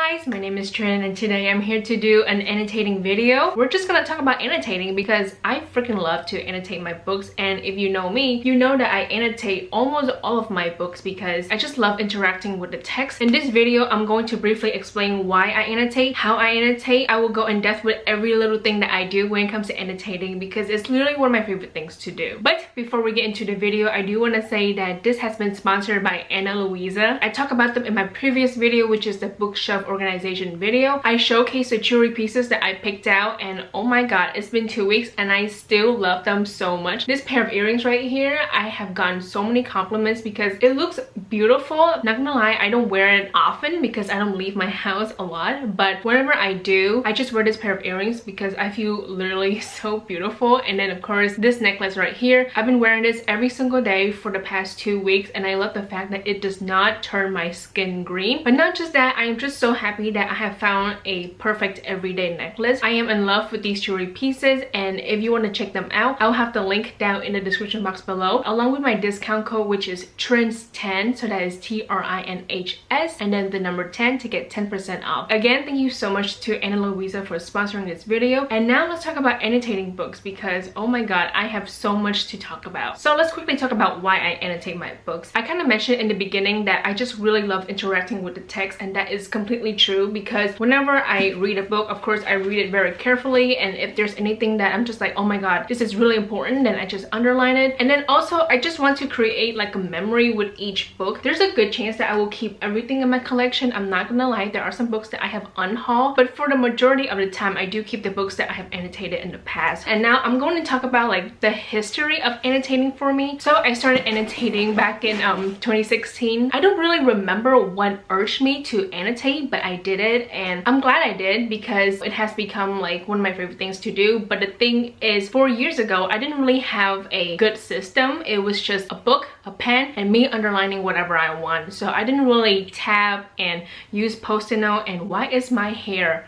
guys, my name is Trin and today I'm here to do an annotating video. We're just gonna talk about annotating because I freaking love to annotate my books, and if you know me, you know that I annotate almost all of my books because I just love interacting with the text. In this video, I'm going to briefly explain why I annotate, how I annotate. I will go in depth with every little thing that I do when it comes to annotating because it's literally one of my favorite things to do. But before we get into the video, I do want to say that this has been sponsored by LUISA. I talk about them in my previous video, which is the bookshelf organization video. I showcased the jewelry pieces that I picked out, and oh my god, it's been 2 weeks and I still love them so much. This pair of earrings right here, I have gotten so many compliments because it looks beautiful. Not gonna lie, I don't wear it often because I don't leave my house a lot, but whenever I do, I just wear this pair of earrings because I feel literally so beautiful. And then of course this necklace right here, I've been wearing this every single day for the past 2 weeks, and I love the fact that it does not turn my skin green. But not just that, I am just so happy that I have found a perfect everyday necklace. I am in love with these jewelry pieces, and if you want to check them out, I'll have the link down in the description box below, along with my discount code, which is TRINS10, so that is TRINHS, and then the number 10 to get 10% off. Again, thank you so much to Louisa for sponsoring this video. And now let's talk about annotating books because oh my god, I have so much to talk about. So let's quickly talk about why I annotate my books. I kind of mentioned in the beginning that I just really love interacting with the text, and that is completely true because whenever I read a book, of course I read it very carefully, and if there's anything that I'm just like, oh my god, this is really important, then I just underline it. And then also I just want to create like a memory with each book. There's a good chance that I will keep everything in my collection. I'm not gonna lie, there are some books that I have unhauled, but for the majority of the time I do keep the books that I have annotated in the past. And now I'm going to talk about like the history of annotating for me. So I started annotating back in 2016. I don't really remember what urged me to annotate, but I did it, and I'm glad I did because it has become like one of my favorite things to do. But the thing is, 4 years ago I didn't really have a good system. It was just a book, a pen, and me underlining whatever I want. So I didn't really tab and use post-it note. And why is my hair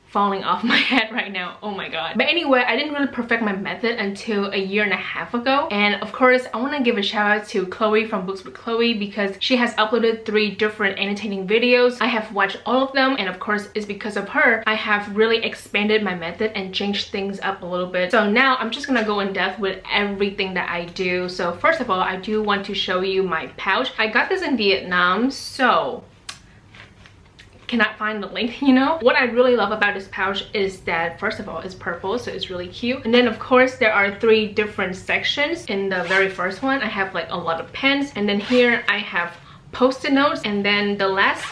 falling off my head right now? Oh my god. But anyway, I didn't really perfect my method until a year and a half ago. And of course I want to give a shout out to Chloe from Books with Chloe because she has uploaded 3 different annotating videos. I have watched all of them, and of course it's because of her I have really expanded my method and changed things up a little bit. So now I'm just gonna go in depth with everything that I do. So first of all, I do want to show you my pouch. I got this in Vietnam, so cannot find the link, you know. What I really love about this pouch is that first of all it's purple, so it's really cute. And then of course there are 3 different sections. In the very first one I have like a lot of pens, and then here I have post-it notes, and then the last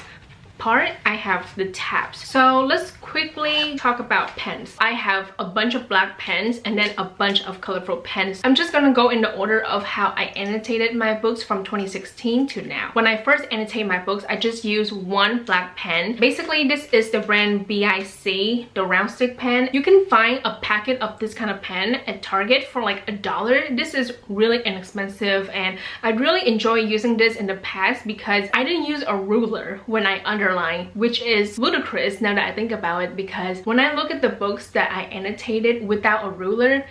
part I have the tabs. So let's quickly talk about pens. I have a bunch of black pens and then a bunch of colorful pens. I'm just gonna go in the order of how I annotated my books from 2016 to now. When I first annotate my books, I just use one black pen. Basically this is the brand BIC, the round stick pen. You can find a packet of this kind of pen at Target for like $1. This is really inexpensive, and I really enjoy using this in the past because I didn't use a ruler when I underline, which is ludicrous now that I think about it, because when I look at the books that I annotated without a ruler,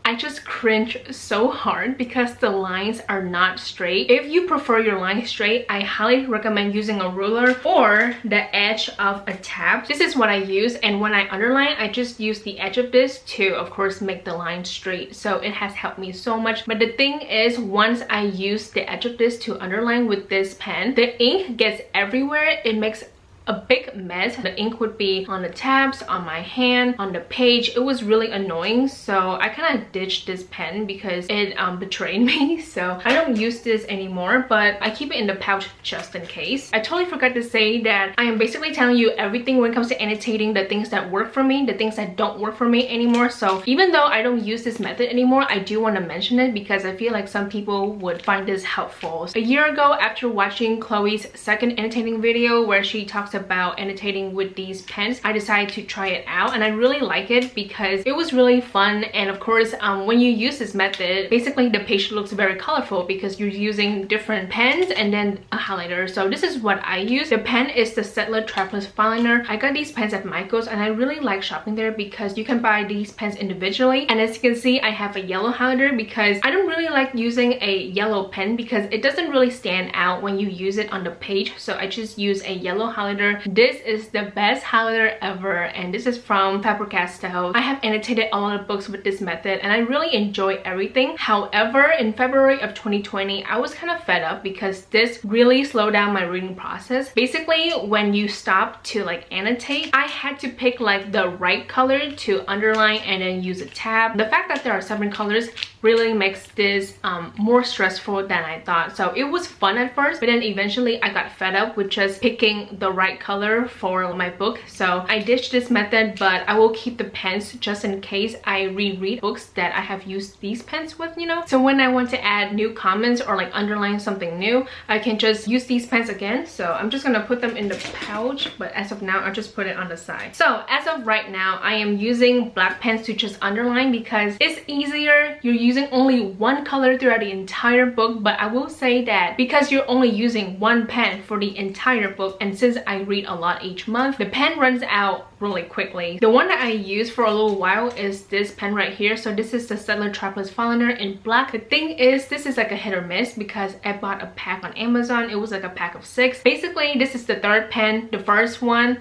I just cringe so hard because the lines are not straight. If you prefer your lines straight, I highly recommend using a ruler or the edge of a tab. This is what I use, and when I underline, I just use the edge of this to of course make the line straight. So it has helped me so much. But the thing is, once I use the edge of this to underline with this pen, the ink gets everywhere. It makes a big mess. The ink would be on the tabs, on my hand, on the page. It was really annoying, so I kind of ditched this pen because it betrayed me. So I don't use this anymore, but I keep it in the pouch just in case. I totally forgot to say that I am basically telling you everything when it comes to annotating, the things that work for me, the things that don't work for me anymore. So even though I don't use this method anymore, I do want to mention it because I feel like some people would find this helpful. A year ago, after watching Chloe's second annotating video where she talks about annotating with these pens, I decided to try it out, and I really like it because it was really fun. And of course when you use this method, basically the page looks very colorful because you're using different pens and then a highlighter. So this is what I use. The pen is the Settler Travelers Fineliner. I got these pens at Michael's, and I really like shopping there because you can buy these pens individually. And as you can see, I have a yellow highlighter because I don't really like using a yellow pen because it doesn't really stand out when you use it on the page. So I just use a yellow highlighter highlighter. This is the best highlighter ever, and this is from Faber-Castell. I have annotated a lot of books with this method and I really enjoy everything. However, in February of 2020, I was kind of fed up because this really slowed down my reading process. Basically, when you stop to like annotate, I had to pick like the right color to underline and then use a tab. The fact that there are 7 colors really makes this more stressful than I thought. So it was fun at first, but then eventually I got fed up with just picking the right color for my book. So I ditched this method, but I will keep the pens just in case I reread books that I have used these pens with, you know. So when I want to add new comments or like underline something new, I can just use these pens again. So I'm just gonna put them in the pouch, but as of now I'll just put it on the side. So as of right now, I am using black pens to just underline because it's easier. You're using only one color throughout the entire book, but I will say that because you're only using one pen for the entire book, and since I read a lot each month, the pen runs out really quickly. The one that I use for a little while is this pen right here. So this is the Settler Travelers Fineliner in black. The thing is, this is like a hit or miss because I bought a pack on Amazon. It was like a pack of 6. Basically, this is the third pen. The first one,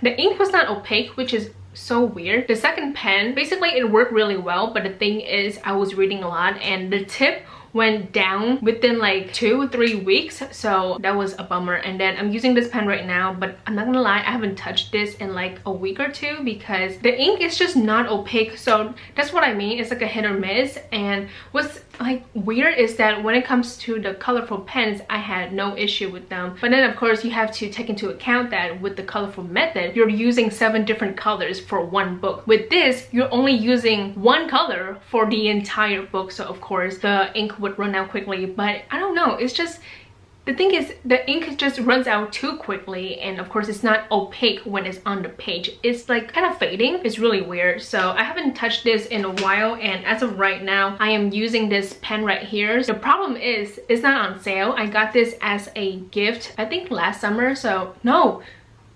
the ink was not opaque, which is so weird. The second pen, basically it worked really well, but the thing is I was reading a lot and the tip went down within like 2 or 3 weeks, so that was a bummer. And then I'm using this pen right now, but I'm not gonna lie, I haven't touched this in like a week or 2 because the ink is just not opaque. So that's what I mean, it's like a hit or miss. And what's like weird is that when it comes to the colorful pens, I had no issue with them. But then of course you have to take into account that with the colorful method, you're using 7 different colors for one book. With this, you're only using one color for the entire book, so of course the ink would run out quickly. But I don't know, it's just, the thing is the ink just runs out too quickly, and of course it's not opaque when it's on the page. It's like kind of fading. It's really weird. So I haven't touched this in a while, and as of right now I am using this pen right here. The problem is it's not on sale. I got this as a gift I think last summer, so no,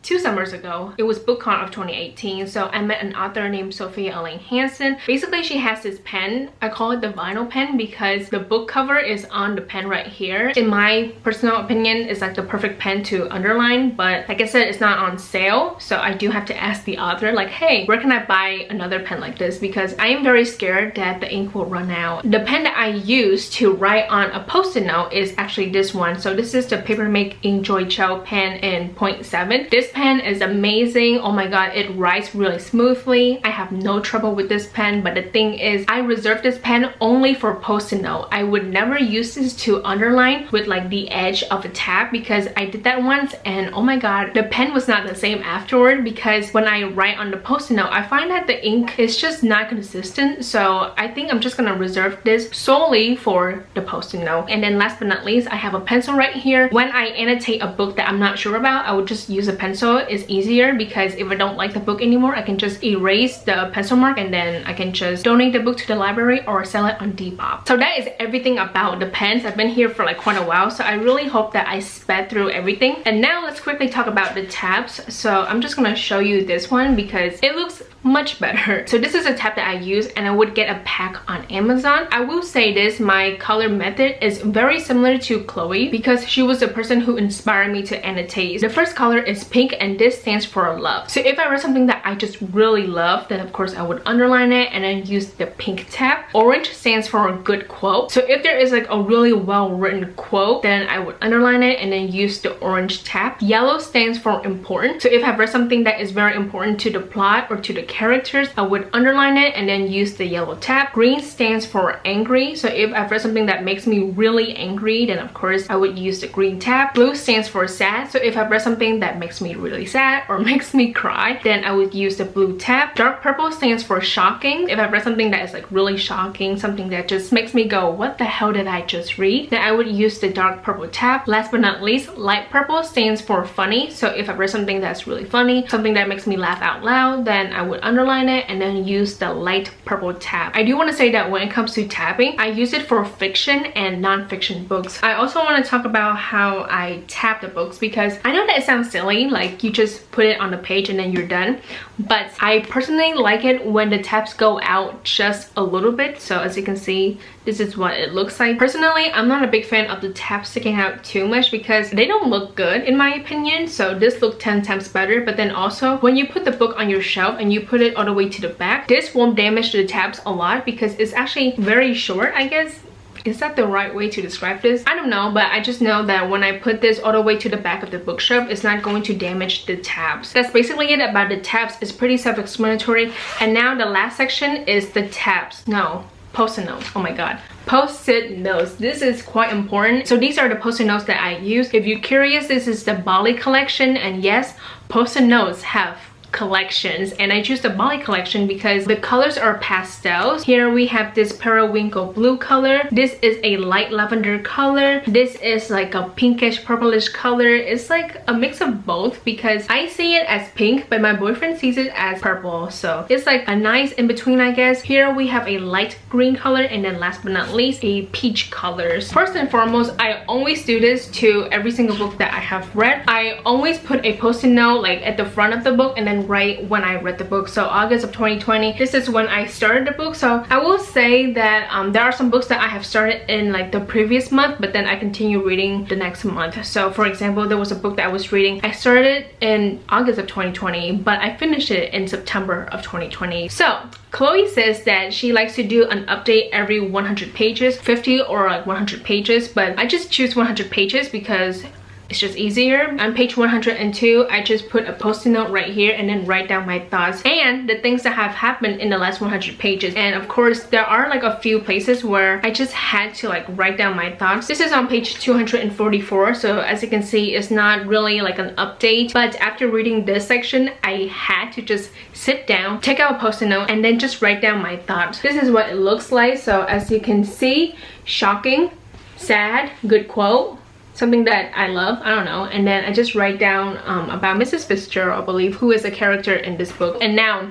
2 summers ago. It was BookCon of 2018. So I met an author named Sophia Elaine Hansen. Basically she has this pen, I call it the vinyl pen because the book cover is on the pen right here. In my personal opinion, it's like the perfect pen to underline, but like I said, it's not on sale, so I do have to ask the author like, hey, where can I buy another pen like this, because I am very scared that the ink will run out. The pen that I use to write on a post-it note is actually this one. So this is the Papermate Enjoy Gel pen in 0.7. This pen is amazing. Oh my god, it writes really smoothly. I have no trouble with this pen, but the thing is I reserved this pen only for post-it note. I would never use this to underline with like the edge of a tab because I did that once and oh my god, the pen was not the same afterward, because when I write on the post-it note, I find that the ink is just not consistent. So I think I'm just gonna reserve this solely for the post-it note. And then last but not least, I have a pencil right here. When I annotate a book that I'm not sure about, I would just use a pencil. It's easier because if I don't like the book anymore, I can just erase the pencil mark and then I can just donate the book to the library or sell it on Depop. So that is everything about the pens. I've been here for like quite a while, so I really hope that I sped through everything. And now let's quickly talk about the tabs. So I'm just gonna show you this one because it looks much better. So this is a tab that I use and I would get a pack on Amazon. I will say this, my color method is very similar to Chloe because she was the person who inspired me to annotate. The first color is pink and this stands for love. So if I read something that I just really love, then of course I would underline it and then use the pink tab. Orange stands for a good quote. So if there is like a really well written quote, then I would underline it and then use the orange tab. Yellow stands for important. So if I've read something that is very important to the plot or to the characters, I would underline it and then use the yellow tab. Green stands for angry. So if I've read something that makes me really angry, then of course I would use the green tab. Blue stands for sad. So if I've read something that makes me really sad or makes me cry, then I would use the blue tab. Dark purple stands for shocking. If I've read something that is like really shocking, something that just makes me go, what the hell did I just read, then I would use the dark purple tab. Last but not least, light purple stands for funny. So if I've read something that's really funny, something that makes me laugh out loud, then I would underline it and then use the light purple tab. I do want to say that when it comes to tabbing, I use it for fiction and non-fiction books. I also want to talk about how I tab the books because I know that it sounds silly, like like you just put it on the page and then you're done. But I personally like it when the tabs go out just a little bit. So as you can see, this is what it looks like. Personally, I'm not a big fan of the tabs sticking out too much because they don't look good in my opinion. So this looks 10 times better. But then also when you put the book on your shelf and you put it all the way to the back, this won't damage the tabs a lot because it's actually very short, I guess. Is that the right way to describe this? I don't know, but I just know that when I put this all the way to the back of the bookshelf, it's not going to damage the tabs. That's basically it about the tabs. It's pretty self-explanatory. And now the last section is the tabs. No, post-it notes. Oh my god. Post-it notes. This is quite important. So these are the post-it notes that I use. If you're curious, this is the Bali collection. And yes, post-it notes have collections, and I choose the Bali collection because the colors are pastels. Here we have this periwinkle blue color. This is a light lavender color. This is like a pinkish purplish color. It's like a mix of both because I see it as pink, but my boyfriend sees it as purple. So it's like a nice in between, I guess. Here we have a light green color, and then last but not least, a peach colors. First and foremost, I always do this to every single book that I have read. I always put a post-it note like at the front of the book and then right when I read the book. So August of 2020, this is when I started the book. So I will say that there are some books that I have started in like the previous month, but then I continue reading the next month. So for example, there was a book that I was reading. I started in August of 2020, but I finished it in September of 2020. So Chloe says that she likes to do an update every 100 pages, 50 or like 100 pages, but I just choose 100 pages because it's just easier. On page 102, I just put a post-it note right here and then write down my thoughts and the things that have happened in the last 100 pages. And of course, there are like a few places where I just had to like write down my thoughts. This is on page 244. So as you can see, it's not really like an update. But after reading this section, I had to just sit down, take out a post-it note, and then just write down my thoughts. This is what it looks like. So as you can see, shocking, sad, good quote, something that I love, I don't know. And then I just write down about Mrs. Fitzgerald, I believe, who is a character in this book. And now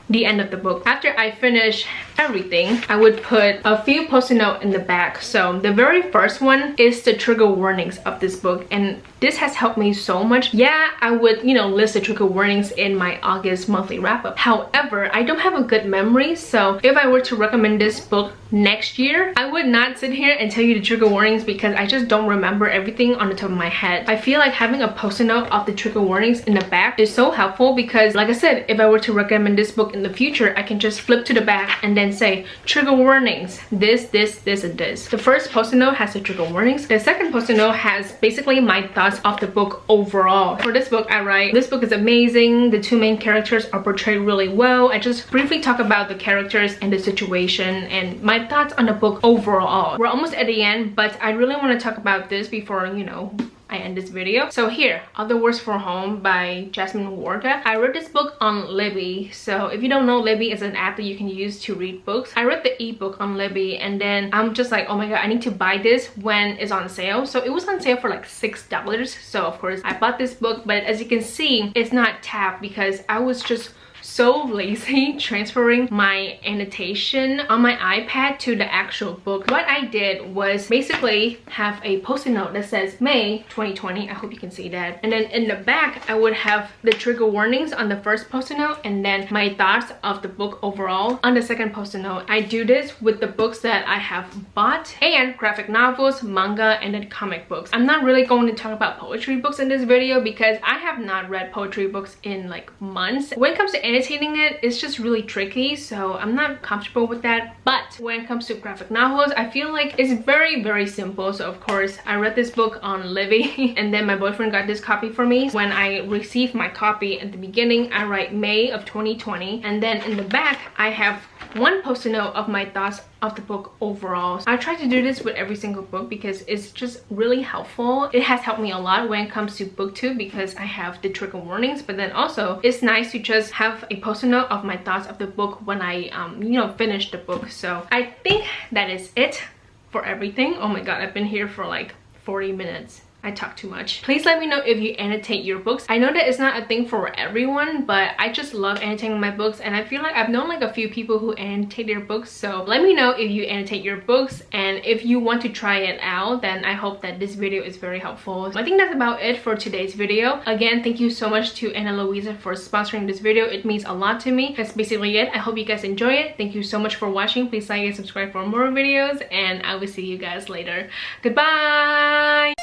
the end of the book. After I finish everything, I would put a few post-it note in the back. So the very first one is the trigger warnings of this book, and this has helped me so much. Yeah, I would, you know, list the trigger warnings in my August monthly wrap-up. However, I don't have a good memory, so if I were to recommend this book next year, I would not sit here and tell you the trigger warnings because I just don't remember everything on the top of my head. I feel like having a post-it note of the trigger warnings in the back is so helpful because, like I said, if I were to recommend this book in the future, I can just flip to the back and then say trigger warnings, this, and this. The first post-it note has the trigger warnings. The second post-it note has basically my thoughts of the book overall. For this book, I write, this book is amazing. The two main characters are portrayed really well. I just briefly talk about the characters and the situation and my thoughts on the book overall. We're almost at the end, but I really want to talk about this before, you know, I end this video. So here, Other Words for Home by Jasmine Warga. I read this book on Libby. So if you don't know, Libby is an app that you can use to read books. I read the ebook on Libby and then I'm just like, oh my god, I need to buy this when it's on sale. So it was on sale for like $6. So of course I bought this book, but as you can see, it's not tabbed because I was just so lazy transferring my annotation on my iPad to the actual book. What I did was basically have a post-it note that says May 2020. I hope you can see that. And then in the back, I would have the trigger warnings on the first post-it note and then my thoughts of the book overall on the second post-it note. I do this with the books that I have bought and graphic novels, manga, and then comic books. I'm not really going to talk about poetry books in this video because I have not read poetry books in like months. When it comes to annotating it, it's just really tricky, so I'm not comfortable with that. But when it comes to graphic novels, I feel like it's very simple. So of course I read this book on Libby and then my boyfriend got this copy for me. When I received my copy at the beginning, I write May of 2020 and then in the back I have one post-it note of my thoughts of the book overall. I try to do this with every single book because it's just really helpful. It has helped me a lot when it comes to BookTube because I have the trigger warnings, but then also it's nice to just have a post-it note of my thoughts of the book when I you know, finish the book. So I think that is it for everything. Oh my god, I've been here for like 40 minutes. I talk too much. Please let me know if you annotate your books. I know that it's not a thing for everyone, but I just love annotating my books, and I feel like I've known like a few people who annotate their books. So let me know if you annotate your books, and if you want to try it out, then I hope that this video is very helpful. I think that's about it for today's video. Again, thank you so much to LUISA for sponsoring this video. It means a lot to me. That's basically it. I hope you guys enjoy it. Thank you so much for watching. Please like and subscribe for more videos, and I will see you guys later. Goodbye.